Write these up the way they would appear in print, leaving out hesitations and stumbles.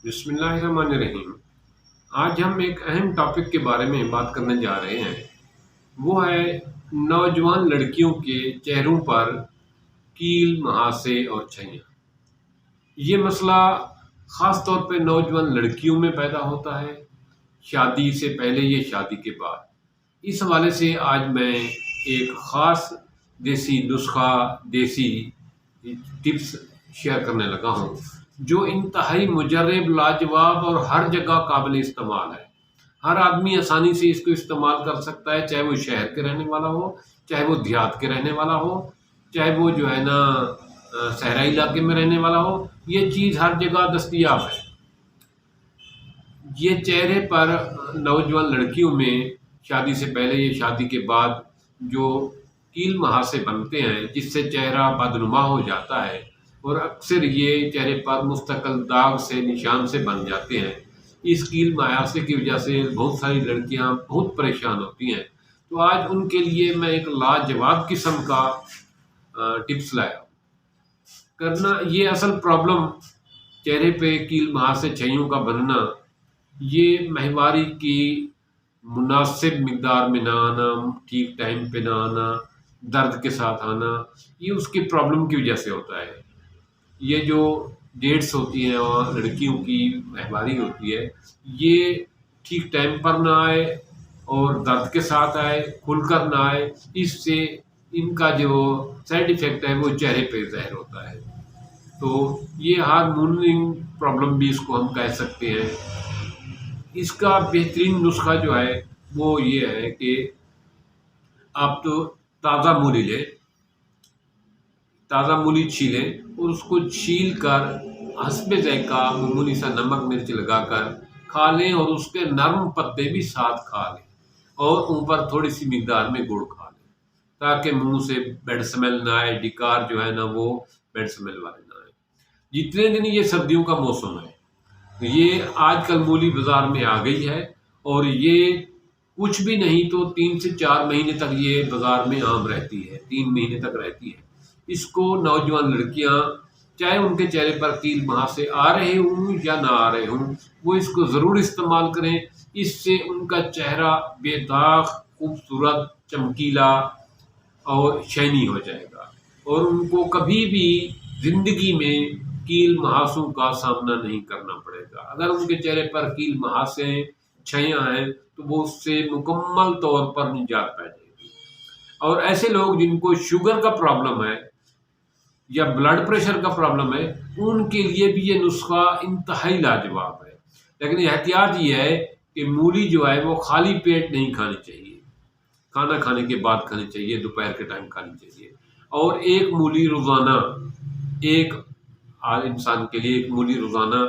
بسم اللہ الرحمن الرحیم۔ آج ہم ایک اہم ٹاپک کے بارے میں بات کرنے جا رہے ہیں۔ وہ ہے نوجوان لڑکیوں کے چہروں پر کیل، مہاسے اور چھیاں۔ یہ مسئلہ خاص طور پہ نوجوان لڑکیوں میں پیدا ہوتا ہے، شادی سے پہلے یا شادی کے بعد۔ اس حوالے سے آج میں ایک خاص دیسی نسخہ، دیسی ٹپس شیئر کرنے لگا ہوں جو انتہائی مجرب، لاجواب اور ہر جگہ قابل استعمال ہے۔ ہر آدمی آسانی سے اس کو استعمال کر سکتا ہے، چاہے وہ شہر کے رہنے والا ہو، چاہے وہ دیہات کے رہنے والا ہو، چاہے وہ صحرائی علاقے میں رہنے والا ہو۔ یہ چیز ہر جگہ دستیاب ہے۔ یہ چہرے پر نوجوان لڑکیوں میں شادی سے پہلے یا شادی کے بعد جو کیل مہاسے بنتے ہیں، جس سے چہرہ بدنما ہو جاتا ہے اور اکثر یہ چہرے پر مستقل داغ سے، نشان سے بن جاتے ہیں۔ اس کیل مہاسے کی وجہ سے بہت ساری لڑکیاں بہت پریشان ہوتی ہیں۔ تو آج ان کے لیے میں ایک لاجواب قسم کا ٹپس لایا ہوں۔ یہ اصل پرابلم چہرے پہ کیل مہاسے، چھیوں کا بننا، یہ ماہواری کی مناسب مقدار میں نہ آنا، ٹھیک ٹائم پہ نہ آنا، درد کے ساتھ آنا، یہ اس کی پرابلم کی وجہ سے ہوتا ہے۔ یہ جو ڈیٹس ہوتی ہیں اور لڑکیوں کی ماہواری ہوتی ہے، یہ ٹھیک ٹائم پر نہ آئے اور درد کے ساتھ آئے، کھل کر نہ آئے، اس سے ان کا جو سائڈ ایفیکٹ ہے وہ چہرے پہ ظاہر ہوتا ہے۔ تو یہ ہارموننگ پرابلم بھی اس کو ہم کہہ سکتے ہیں۔ اس کا بہترین نسخہ جو ہے وہ یہ ہے کہ آپ تو تازہ مولی لیں، تازہ مولی چھیلیں اور اس کو چھیل کر حسب ذائقہ معمولی سا نمک مرچ لگا کر کھا لیں، اور اس کے نرم پتے بھی ساتھ کھا لیں، اور اوپر تھوڑی سی مقدار میں گڑ کھا لیں، تاکہ منہ سے بیڈ سمیل نہ آئے، ڈکار جو ہے نا وہ بیڈ سمیل والے نہ آئے۔ جتنے دن یہ سردیوں کا موسم ہے، یہ آج کل مولی بازار میں آ گئی ہے، اور یہ کچھ بھی نہیں تو 3 سے 4 مہینے تک یہ بازار میں عام رہتی ہے، 3 مہینے تک رہتی ہے۔ اس کو نوجوان لڑکیاں، چاہے ان کے چہرے پر کیل مہاسے آ رہے ہوں یا نہ آ رہے ہوں، وہ اس کو ضرور استعمال کریں۔ اس سے ان کا چہرہ بے داغ، خوبصورت، چمکیلا اور شائنی ہو جائے گا، اور ان کو کبھی بھی زندگی میں کیل مہاسوں کا سامنا نہیں کرنا پڑے گا۔ اگر ان کے چہرے پر کیل مہاسے، چھیاں ہیں، تو وہ اس سے مکمل طور پر نجات پا جائے گی۔ اور ایسے لوگ جن کو شوگر کا پرابلم ہے یا بلڈ پریشر کا پرابلم ہے، ان کے لیے بھی یہ نسخہ انتہائی لاجواب ہے۔ لیکن احتیاط یہ ہے کہ مولی جو ہے وہ خالی پیٹ نہیں کھانی چاہیے، کھانا کھانے کے بعد کھانی چاہیے، دوپہر کے ٹائم کھانی چاہیے۔ اور ایک مولی روزانہ، ایک انسان کے لیے ایک مولی روزانہ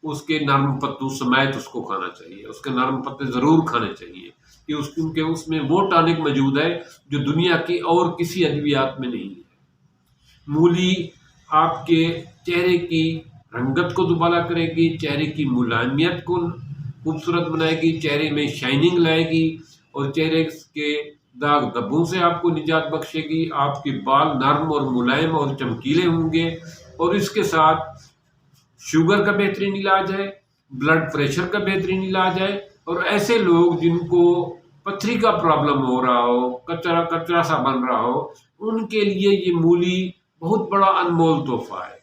اس کے نرم پتوں سمیت اس کو کھانا چاہیے۔ اس کے نرم پتے ضرور کھانے چاہیے، کیونکہ اس میں وہ ٹانک موجود ہے جو دنیا کی اور کسی ادویات میں نہیں ہے۔ مولی آپ کے چہرے کی رنگت کو دوبالا کرے گی، چہرے کی ملائمیت کو خوبصورت بنائے گی، چہرے میں شائننگ لائے گی، اور چہرے کے داغ دھبوں سے آپ کو نجات بخشے گی۔ آپ کے بال نرم اور ملائم اور چمکیلے ہوں گے، اور اس کے ساتھ شوگر کا بہترین علاج ہے، بلڈ پریشر کا بہترین علاج ہے۔ اور ایسے لوگ جن کو پتھری کا پرابلم ہو رہا ہو، کچرا کچرا سا بن رہا ہو، ان کے لیے یہ مولی بہت بڑا انمول تحفہ ہے۔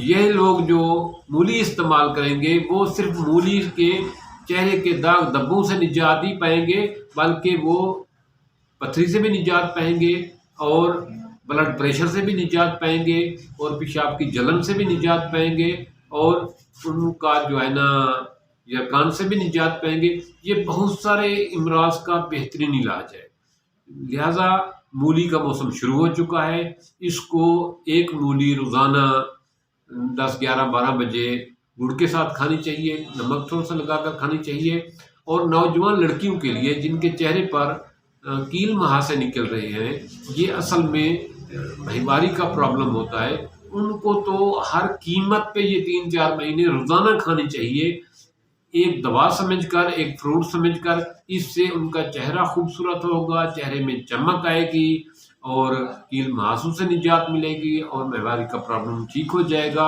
یہ لوگ جو مولی استعمال کریں گے، وہ صرف مولی کے چہرے کے داغ دھبوں سے نجات ہی پائیں گے، بلکہ وہ پتھری سے بھی نجات پائیں گے، اور بلڈ پریشر سے بھی نجات پائیں گے، اور پیشاب کی جلن سے بھی نجات پائیں گے، اور ان کا جو ہے نا یرقان سے بھی نجات پائیں گے۔ یہ بہت سارے امراض کا بہترین علاج ہے۔ لہذا مولی کا موسم شروع ہو چکا ہے، اس کو ایک مولی روزانہ 10، 11، 12 بجے گڑ کے ساتھ کھانی چاہیے، نمک تھوڑا سا لگا کر کھانی چاہیے۔ اور نوجوان لڑکیوں کے لیے جن کے چہرے پر کیل مہاسے نکل رہے ہیں، یہ اصل میں ماہواری کا پرابلم ہوتا ہے، ان کو تو ہر قیمت پہ یہ 3، 4 مہینے روزانہ کھانی چاہیے، ایک دوا سمجھ کر، ایک فروٹ سمجھ کر۔ اس سے ان کا چہرہ خوبصورت ہوگا، چہرے میں چمک آئے گی، اور کیل مہاسوں سے نجات ملے گی، اور ماہواری کا پرابلم ٹھیک ہو جائے گا،